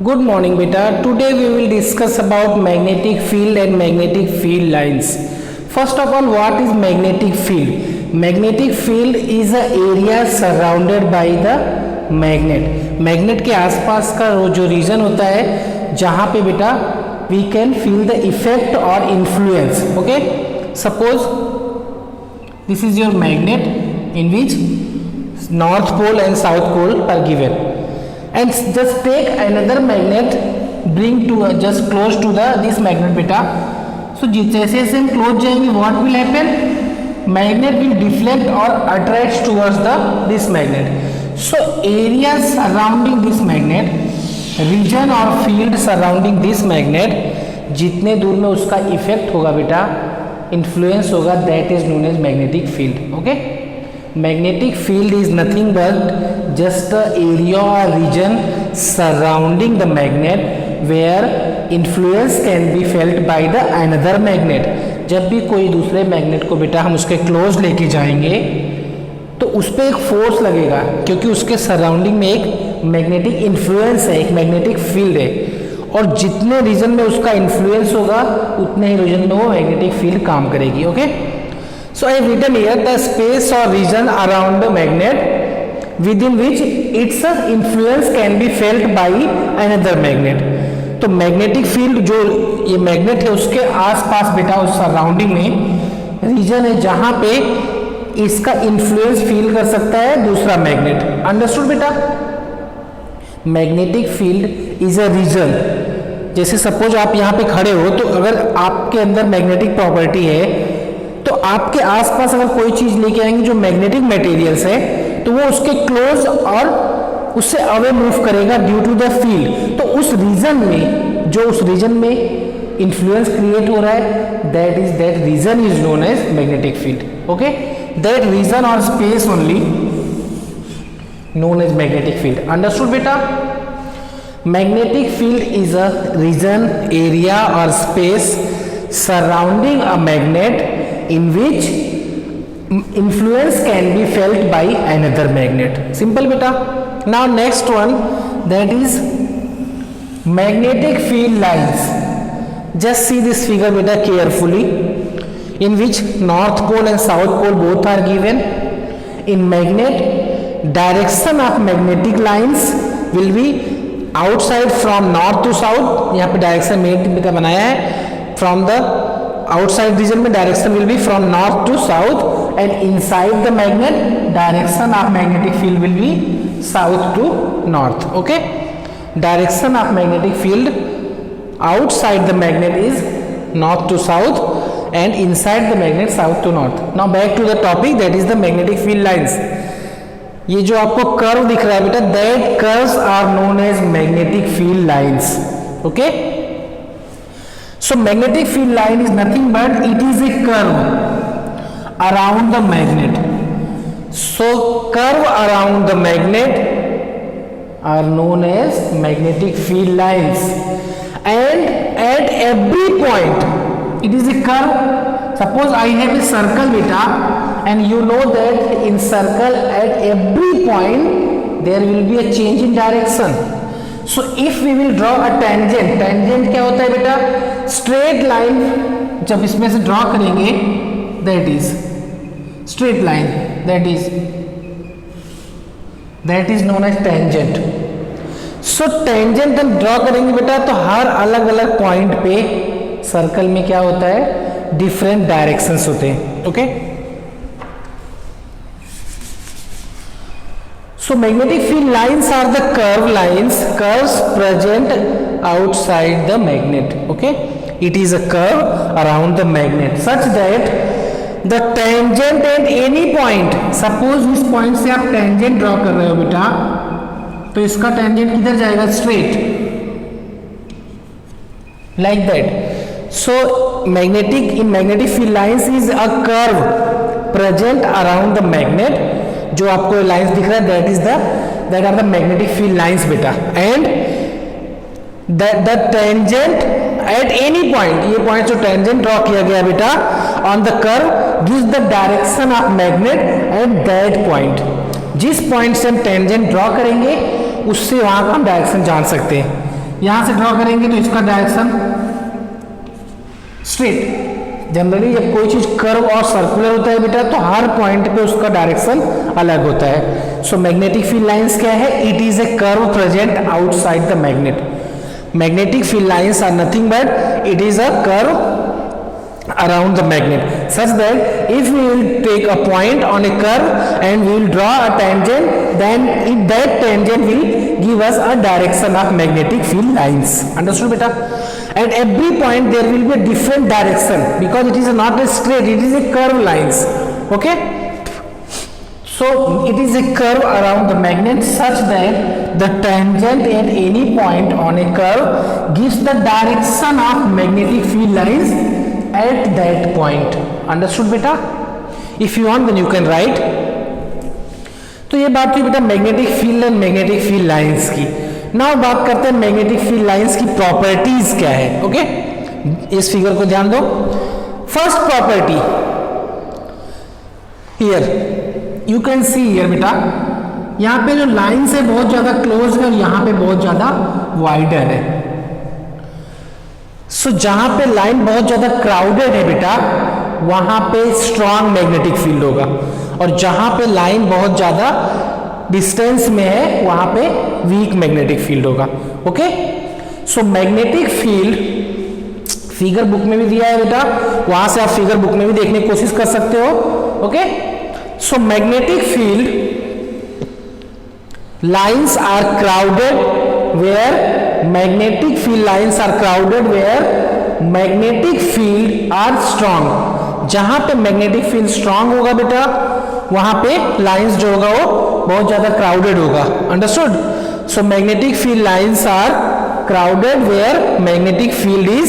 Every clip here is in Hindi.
Good morning beta. Today we will discuss about magnetic field and magnetic field lines. First of all, what is magnetic field? Magnetic field is a area surrounded by the magnet. Magnet के आसपास का जो रीजन होता है जहाँ पे बेटा we can feel the effect or influence. Okay? Suppose this is your magnet in which north pole and south pole are given. And just take another magnet, bring to just close to the this magnet beta. So जैसे जैसे हम close जाएंगे, what will happen? Magnet will deflect or attract towards the this magnet. So area surrounding this magnet, region or field surrounding this magnet, जितने दूर में उसका इफेक्ट होगा बेटा, इन्फ्लुएंस होगा, that is known as magnetic field. Okay? Magnetic field is nothing but just the area or region surrounding the magnet where influence can be felt by the another magnet. जब भी कोई दूसरे मैग्नेट को बेटा हम उसके क्लोज लेके जाएंगे तो उस पर एक फोर्स लगेगा क्योंकि उसके सराउंडिंग में एक मैग्नेटिक इन्फ्लुएंस है, एक मैग्नेटिक फील्ड है, और जितने रीजन में उसका इन्फ्लुएंस होगा उतने ही रीजन में वो मैग्नेटिक फील्ड काम करेगी. Okay, so I have written here the space or region around the magnet within which its influence can be felt by another magnet. तो मैग्नेटिक फील्ड जो ये मैग्नेट है उसके आसपास बेटा उस सराउंडिंग में रीजन है जहां पे इसका इन्फ्लुएंस फील कर सकता है दूसरा मैग्नेट. अंडरस्टूड बेटा? Magnetic field is a region. जैसे सपोज आप यहाँ पे खड़े हो तो अगर आपके अंदर मैग्नेटिक प्रॉपर्टी है तो आपके आसपास अगर कोई चीज लेके आएंगे जो मैग्नेटिक मटेरियल्स है तो वो उसके क्लोज और उससे अवे मूव करेगा ड्यू टू द फील्ड. तो उस रीजन में जो उस रीजन में इन्फ्लुएंस क्रिएट हो रहा है that region is known as magnetic field. Okay, that region or space only known as magnetic field. Understood बेटा? Magnetic field is a region, area or space surrounding a magnet in which influence can be felt by another magnet. Simple beta. Now next one, that is magnetic field lines. Just see this figure beta carefully, in which north pole and south pole both are given. In magnet, direction of magnetic lines will be outside from north to south. यहाँ पे डायरेक्शन मैग्नेट बेटा बनाया है. From the outside region में direction will be from north to south, and inside the magnet direction of magnetic field will be south to north. Okay, direction of magnetic field outside the magnet is north to south and inside the magnet south to north. Now back to the topic, that is the magnetic field lines. ये जो आपको कर्व दिख रहा है बेटा, that curves are known as magnetic field lines. Okay, so magnetic field line is nothing but it is a curve around the magnet. So curve around the magnet are known as magnetic field lines, and at every point it is a curve. Suppose I have a circle beta, and you know that in circle at every point there will be a change in direction. So if we will draw a tangent, tangent क्या होता है बेटा? स्ट्रेट लाइन जब इसमें से ड्रॉ करेंगे that is straight line, that is known as tangent. So tangent हम ड्रॉ करेंगे बेटा तो हर अलग अलग पॉइंट पे सर्कल में क्या होता है, डिफरेंट डायरेक्शंस होते हैं. Okay, so magnetic field lines are the curves present outside the magnet. Okay, it is a curve around the magnet such that the tangent at any point, suppose इस पॉइंट से आप tangent ड्रॉ कर रहे हो बेटा तो इसका tangent किधर जाएगा? Straight, like that. So magnetic field lines is a curve present around the magnet. जो आपको लाइंस दिख रहा है that are the magnetic field lines बेटा, and the tangent at any point, ये पॉइंट जो टेंजेंट ड्रॉ किया गया बेटा on the curve gives the direction of magnet at that point. जिस पॉइंट से हम टेंजेंट ड्रॉ करेंगे उससे वहां का हम डायरेक्शन जान सकते हैं. यहां से ड्रॉ करेंगे तो इसका डायरेक्शन स्ट्रेट। जनरली जब कोई चीज कर्व और सर्कुलर होता है बेटा तो हर पॉइंट पे उसका डायरेक्शन अलग होता है। सो मैग्नेटिक फील्ड लाइंस क्या है? It is a curve present outside the magnet. Magnetic field lines are nothing but it is a curve around the magnet such that if we will take a point on a curve and we will draw a tangent, then that tangent will give us a direction of magnetic field lines. Understood beta? At every point there will be a different direction because it is not a straight, it is a curve lines. Okay, so it is a curve around the magnet such that the tangent at any point on a curve gives the direction of magnetic field lines at that point. Understood beta? If you want then you can write. तो ये बात हुई बेटा magnetic field and magnetic field lines की। नाउ बात करते हैं मैग्नेटिक फील्ड लाइंस की प्रॉपर्टीज क्या है। ओके, इस फिगर को ध्यान दो। First property here you can see here बेटा, यहाँ पे जो लाइंस है बहुत ज्यादा क्लोज है और यहाँ पे बहुत ज्यादा वाइडर है। सो जहां पे लाइन बहुत ज्यादा क्राउडेड है बेटा वहां पे स्ट्रॉन्ग मैग्नेटिक फील्ड होगा, और जहां पे लाइन बहुत ज्यादा डिस्टेंस में है वहां पे वीक मैग्नेटिक फील्ड होगा। Okay, so magnetic field figure book में भी दिया है बेटा, वहां से आप फिगर बुक में भी देखने की कोशिश कर सकते हो। Okay, so magnetic field lines are crowded where magnetic field lines are crowded where magnetic field are strong। जहां पे मैग्नेटिक फील्ड स्ट्रांग होगा बेटा वहां पे लाइंस जो होगा वो बहुत ज्यादा क्राउडेड होगा। Understood? So magnetic field lines are crowded where magnetic field is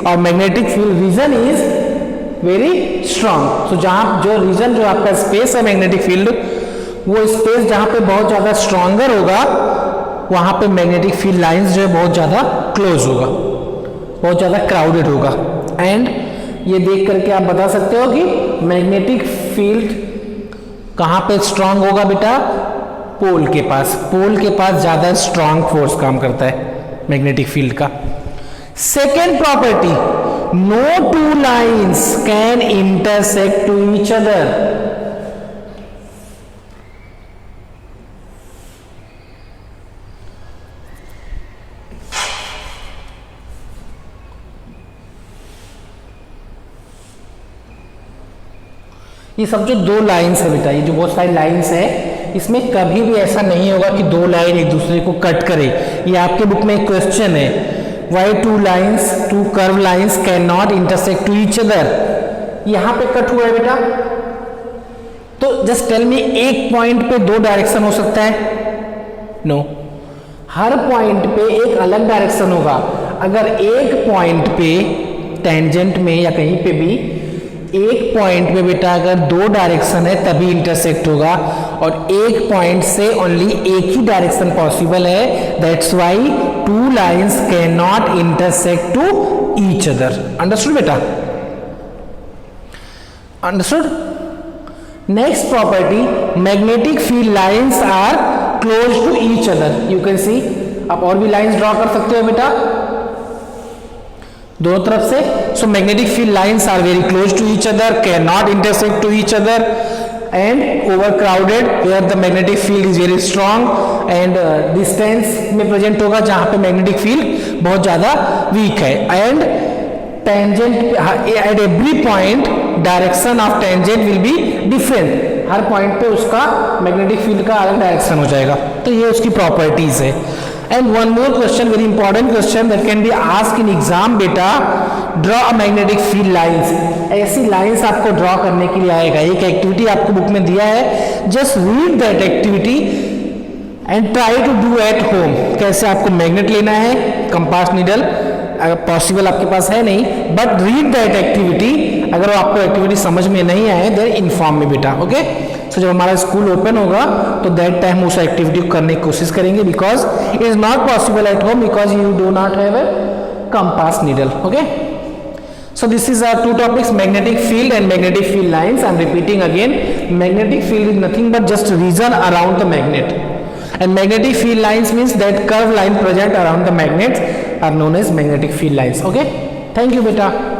or magnetic field region is very strong. So जहां जो रीजन जो आपका स्पेस है मैग्नेटिक फील्ड वो स्पेस जहां पे बहुत ज्यादा स्ट्रॉन्गर होगा वहां पे मैग्नेटिक फील्ड लाइंस जो है बहुत ज्यादा क्लोज होगा, बहुत ज्यादा क्राउडेड होगा। एंड ये देख करके आप बता सकते हो कि मैग्नेटिक फील्ड कहां पे स्ट्रांग होगा बेटा? पोल के पास। पोल के पास ज्यादा स्ट्रांग फोर्स काम करता है मैग्नेटिक फील्ड का। Second property, no two lines can intersect to each other. ये सब जो दो लाइंस है बेटा, ये जो बहुत सारी लाइंस है इसमें कभी भी ऐसा नहीं होगा कि दो लाइन एक दूसरे को कट करे। ये आपके बुक में एक क्वेश्चन है, why two lines two curve lines can not intersect to each other. यहां पे कट हुआ है बेटा, तो जस्ट टेल मी एक पॉइंट पे दो डायरेक्शन हो सकता है? नो, हर पॉइंट पे एक अलग डायरेक्शन होगा। अगर एक पॉइंट पे टेंजेंट में या कहीं पे भी एक पॉइंट पे बेटा अगर दो डायरेक्शन है तभी इंटरसेक्ट होगा, और एक पॉइंट से ओनली एक ही डायरेक्शन पॉसिबल है। That's why two lines can not intersect to each other. Understood बेटा? Understood? Next property, magnetic field lines are close to each other. You can see, आप और भी लाइंस ड्रॉ कर सकते हो बेटा दोनों तरफ से। So magnetic field lines are very close to each other, can not intersect to each other, and over crowded where the magnetic field is very strong, and distance में प्रेजेंट होगा जहां पे मैग्नेटिक फील्ड बहुत ज्यादा वीक है। And tangent at every point direction of tangent will be different. हर पॉइंट पे उसका मैग्नेटिक फील्ड का अलग डायरेक्शन हो जाएगा। तो ये उसकी प्रॉपर्टीज है। And one more question, very important question that can be asked in exam बेटा, draw a magnetic field lines। ऐसी लाइंस आपको ड्रॉ करने के लिए आएगा। एक एक्टिविटी आपको बुक में दिया है, just read that activity and try to do at home. कैसे आपको मैग्नेट लेना है, कंपास नीडल अगर पॉसिबल आपके पास है नहीं, बट रीड दैट एक्टिविटी। अगर आपको एक्टिविटी समझ में नहीं आए देन इन्फॉर्म में बेटा। ओके, सो जब हमारा स्कूल ओपन होगा तो दैट टाइम उस एक्टिविटी को करने की कोशिश करेंगे, because it is not possible at home because you do not have a compass needle. Okay, so this is our two topics, magnetic field and magnetic field lines. I am repeating again, magnetic field is nothing but just region around the magnet, And magnetic field lines means that curved line present around the magnets are known as magnetic field lines. Okay, thank you beta.